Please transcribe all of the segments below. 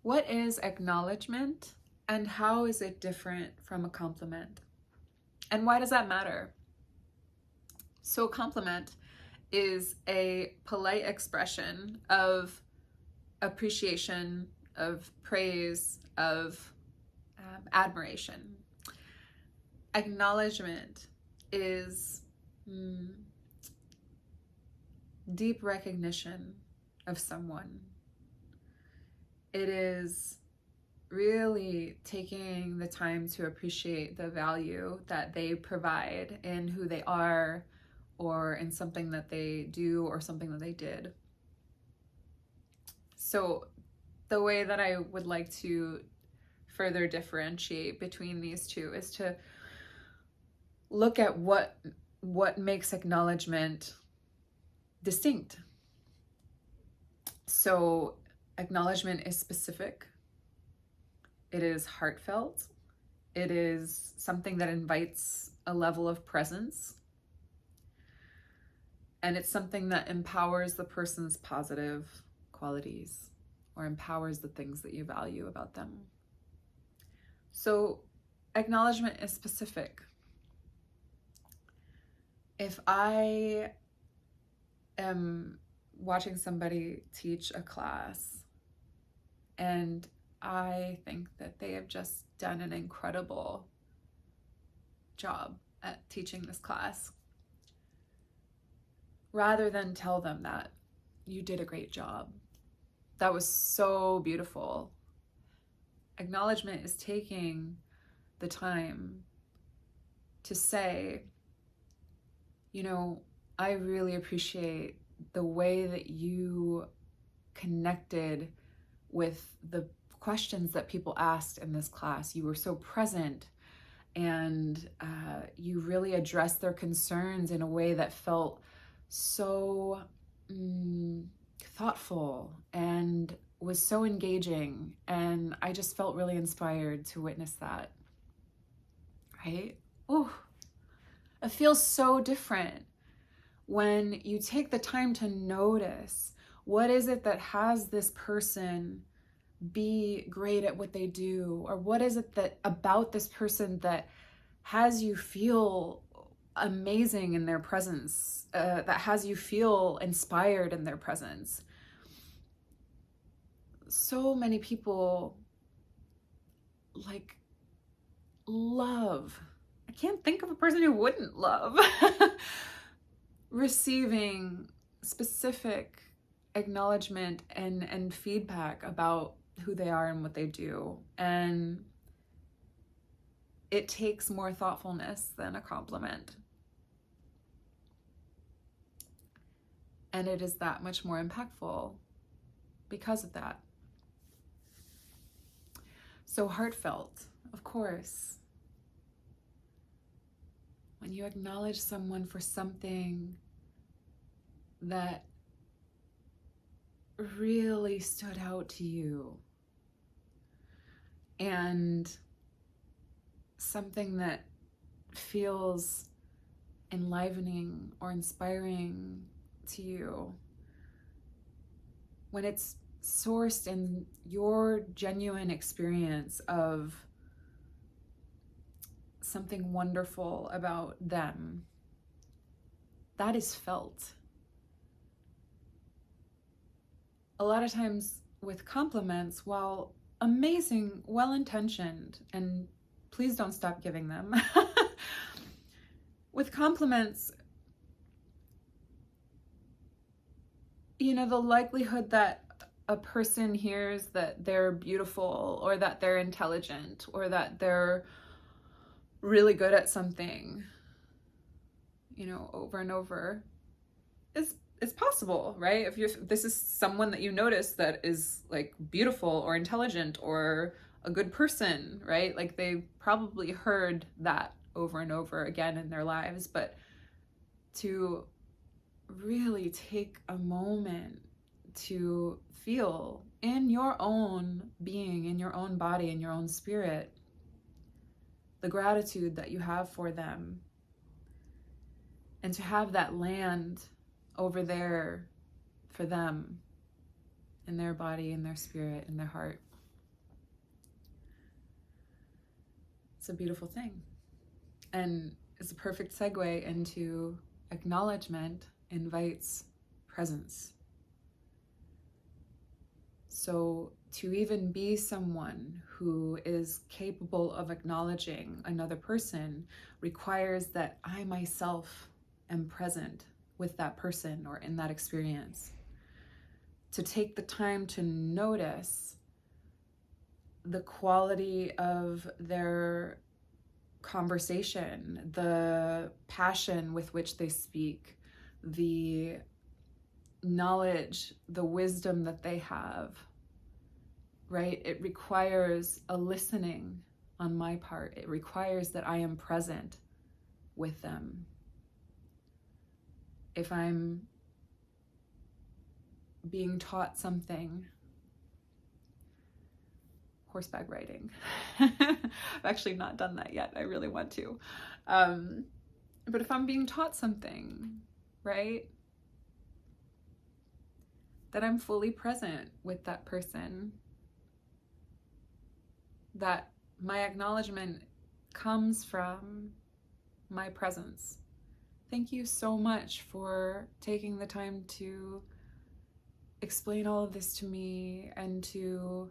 What is acknowledgement and how is it different from a compliment? And why does that matter? So a compliment is a polite expression of appreciation, of praise, of admiration. Acknowledgement is deep recognition of someone. It is really taking the time to appreciate the value that they provide in who they are, or in something that they do, or something that they did. So the way that I would like to further differentiate between these two is to look at what makes acknowledgement distinct. So acknowledgement is specific. It is heartfelt. It is something that invites a level of presence. And it's something that empowers the person's positive qualities, or empowers the things that you value about them. So acknowledgement is specific. If I am watching somebody teach a class and I think that they have just done an incredible job at teaching this class, rather than tell them that you did a great job, that was so beautiful, acknowledgement is taking the time to say, you know, I really appreciate the way that you connected with the questions that people asked in this class. You were so present, and you really addressed their concerns in a way that felt so thoughtful and was so engaging. And I just felt really inspired to witness that, right? Oh, it feels so different when you take the time to notice what is it that has this person be great at what they do, or what is it that about this person that has you feel amazing in their presence, that has you feel inspired in their presence. So many people love, I can't think of a person who wouldn't love receiving specific acknowledgement and feedback about who they are and what they do. And it takes more thoughtfulness than a compliment. And it is that much more impactful because of that. So heartfelt, of course. When you acknowledge someone for something that really stood out to you, and something that feels enlivening or inspiring to you, when it's sourced in your genuine experience of something wonderful about them, that is felt. A lot of times with compliments, while amazing, well-intentioned, and please don't stop giving them, with compliments, you know, the likelihood that a person hears that they're beautiful, or that they're intelligent, or that they're really good at something, you know, over and over is possible, right? If this is someone that you notice that is like beautiful or intelligent or a good person, right? Like they probably heard that over and over again in their lives. But to really take a moment to feel in your own being, in your own body, in your own spirit, the gratitude that you have for them, and to have that land over there for them, in their body, in their spirit, in their heart. It's a beautiful thing. And it's a perfect segue into acknowledgement invites presence. So to even be someone who is capable of acknowledging another person requires that I myself am present with that person or in that experience. To take the time to notice the quality of their conversation, the passion with which they speak, the knowledge, the wisdom that they have, right? It requires a listening on my part. It requires that I am present with them. If I'm being taught something, horseback riding. I've actually not done that yet. I really want to. But if I'm being taught something, right, that I'm fully present with that person, that my acknowledgement comes from my presence. Thank you so much for taking the time to explain all of this to me and to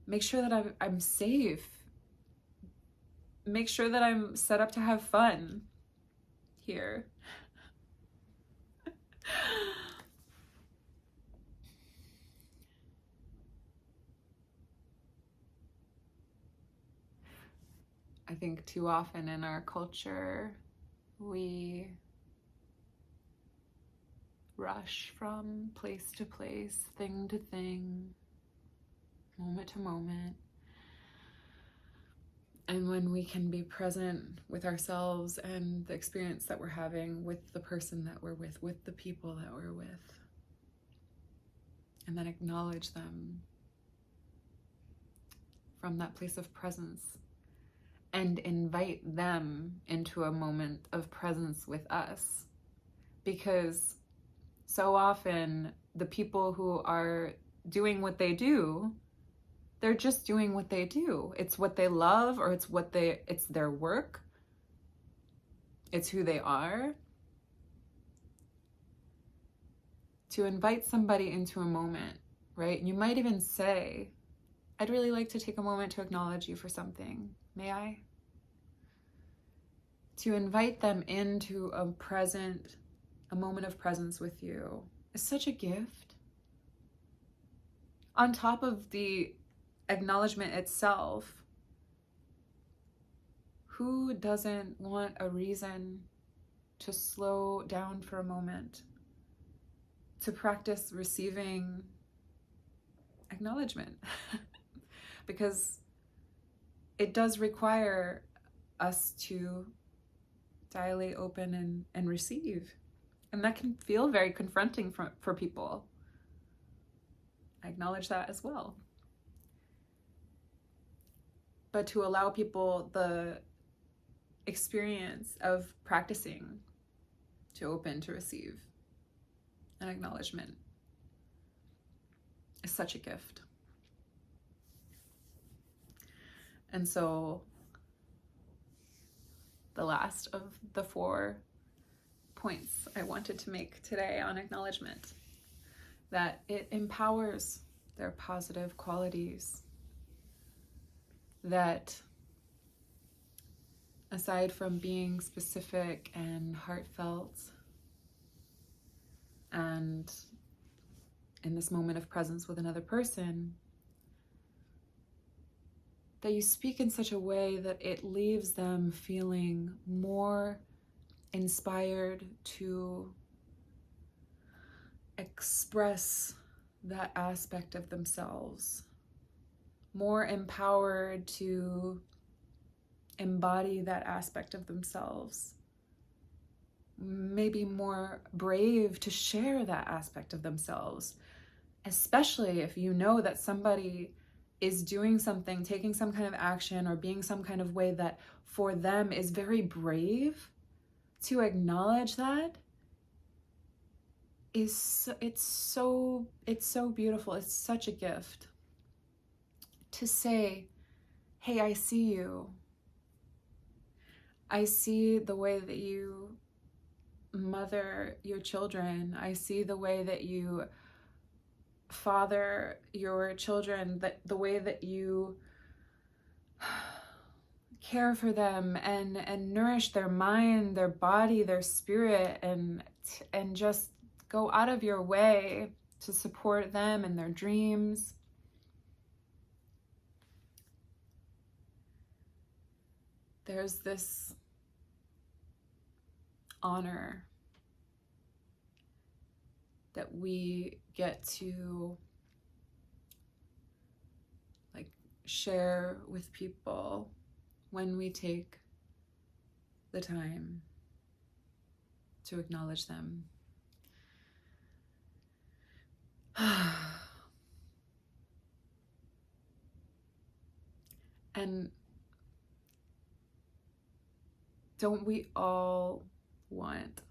make sure that I'm safe. Make sure that I'm set up to have fun here. I think too often in our culture, we rush from place to place, thing to thing, moment to moment. And when we can be present with ourselves and the experience that we're having with the person that we're with the people that we're with, and then acknowledge them from that place of presence and invite them into a moment of presence with us. Because so often the people who are doing what they do, they're just doing what they do. It's what they love, or it's their work. It's who they are. To invite somebody into a moment, right? You might even say, I'd really like to take a moment to acknowledge you for something. May I? To invite them into a moment of presence with you is such a gift. On top of the acknowledgement itself, who doesn't want a reason to slow down for a moment, to practice receiving acknowledgement? Because it does require us to dilate, open, and receive. And that can feel very confronting for people. I acknowledge that as well. But to allow people the experience of practicing to open, to receive an acknowledgement is such a gift. And so the last of the 4 points I wanted to make today on acknowledgement, that it empowers their positive qualities, that aside from being specific and heartfelt, and in this moment of presence with another person, that you speak in such a way that it leaves them feeling more inspired to express that aspect of themselves, more empowered to embody that aspect of themselves, maybe more brave to share that aspect of themselves, especially if you know that somebody is doing something, taking some kind of action, or being some kind of way that for them is very brave. To acknowledge that is, it's so beautiful. It's such a gift to say, hey, I see you. I see the way that you mother your children. I see the way that you father your children, that the way that you care for them and nourish their mind, their body, their spirit, and just go out of your way to support them and their dreams. There's this honor that we get to like share with people when we take the time to acknowledge them. And don't we all want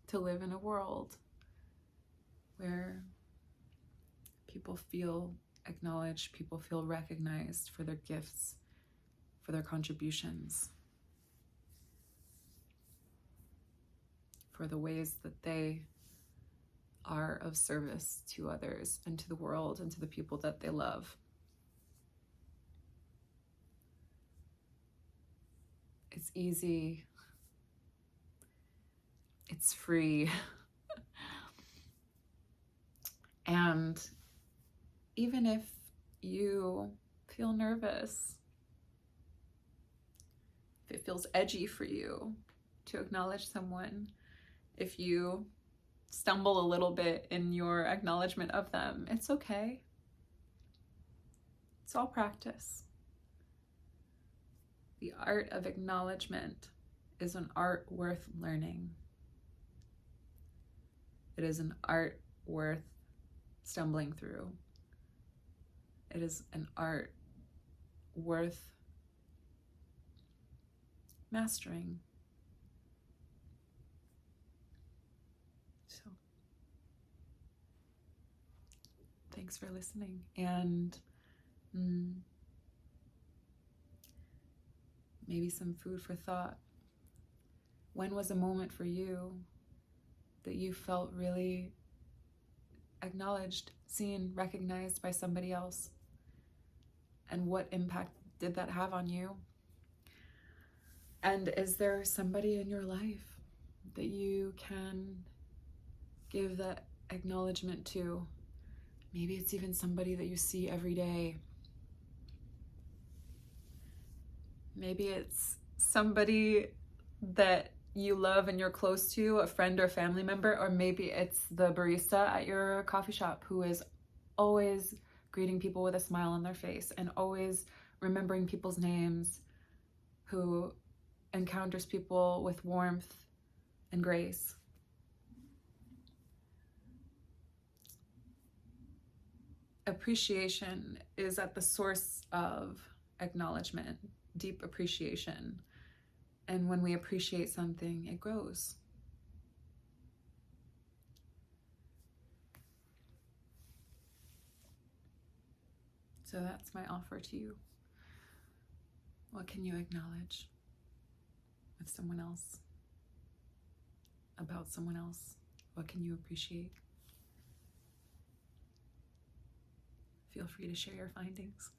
to live in a world where people feel acknowledged, people feel recognized for their gifts, for their contributions, for the ways that they are of service to others and to the world and to the people that they love? It's easy. It's free. And even if you feel nervous, if it feels edgy for you to acknowledge someone, if you stumble a little bit in your acknowledgement of them, it's okay. It's all practice. The art of acknowledgement is an art worth learning. It is an art worth stumbling through. It is an art worth mastering. So, thanks for listening. And maybe some food for thought. When was a moment for you that you felt really acknowledged, seen, recognized by somebody else? And what impact did that have on you? And is there somebody in your life that you can give that acknowledgement to? Maybe it's even somebody that you see every day. Maybe it's somebody that you love and you're close to, a friend or family member, or maybe it's the barista at your coffee shop who is always greeting people with a smile on their face and always remembering people's names, who encounters people with warmth and grace. Appreciation is at the source of acknowledgement, deep appreciation. And when we appreciate something, it grows. So that's my offer to you. What can you acknowledge with someone else? About someone else? What can you appreciate? Feel free to share your findings.